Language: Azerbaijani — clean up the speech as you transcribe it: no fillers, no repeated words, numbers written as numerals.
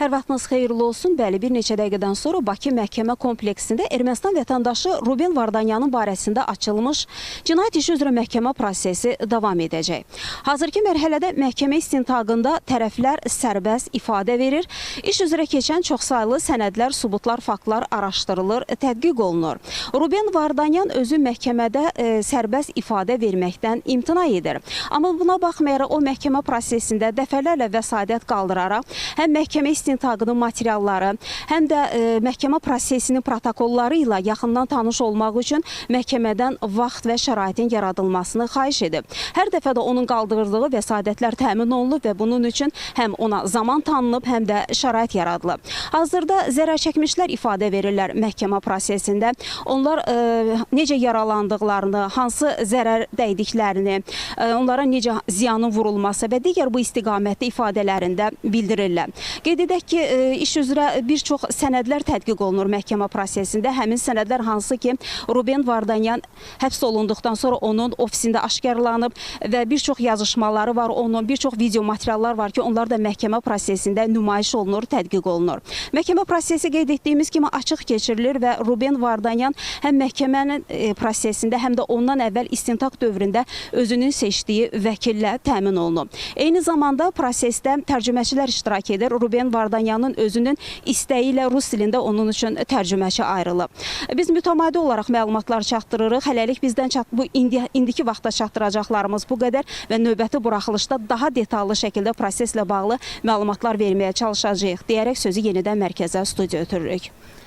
Hər vaxtınız xeyirli olsun. Bəli, bir neçə dəqiqədən sonra Bakı məhkəmə kompleksində Ermənistan vətəndaşı Ruben Vardanyanın barəsində açılmış cinayət işi üzrə məhkəmə prosesi davam edəcək. Hazırki mərhələdə məhkəmə istintaqında tərəflər sərbəst ifadə verir. İş üzrə keçən çoxsaylı sənədlər, subutlar, faktlar araşdırılır, tədqiq olunur. Ruben Vardanyan özü məhkəmədə sərbəst ifadə verməkdən imtina edir. Amma buna baxmayaraq o məhkəmə prosesində dəfələrlə vəsadət qaldıraraq həm məhkəmə istintaqının materialları, həm də məhkəmə prosesinin protokolları ilə yaxından tanış olmaq üçün məhkəmədən vaxt və şəraitin yaradılmasını xahiş edib. Hər dəfə də onun qaldırdığı vəsadətlər təmin olunub və bunun üçün həm ona zaman tanınıb, həm də şərait yaradılıb. Hazırda zərər çəkmişlər ifadə verirlər məhkəmə prosesində. Onlar necə yaralandıqlarını, hansı zərər dəydiklərini, onlara necə ziyanın vurulması və digər bu istiqamətdə ifadələrində bildirirlər. Qeyd edək ki, iş üzrə bir çox sənədlər tədqiq olunur məhkəmə prosesində. Həmin sənədlər hansı ki, Ruben Vardanyan həbs olunduqdan sonra onun ofisində aşkarlanıb və bir çox yazışmaları var, onun bir çox video materiallar var ki, onlar da məhkəmə prosesində nümayiş olunur, tədqiq olunur. Məhkəmə prosesi qeyd etdiyimiz kimi açıq keçirilir və Ruben Vardanyan həm məhkəmənin prosesində, həm də ondan əvvəl istintaq dövründə özünün seçdiyi vəkillə təmin olunub. Eyni zamanda prosesdə tərcüməçilər iştirak edir. Ruben Vardanyanın özünün istəyi ilə rus dilində onun üçün tərcüməçi ayrılıb. Biz mütəmadi olaraq məlumatlar çatdırırıq. Hələlik bizdən bu indiki vaxtda çatdıracaqlarımız bu qədər və növbəti buraxılışda daha detallı şəkildə proseslə bağlı məlumatlar verməyə çalışacağıq deyərək sözü yenidən mərkəzə, studiya ötürürük.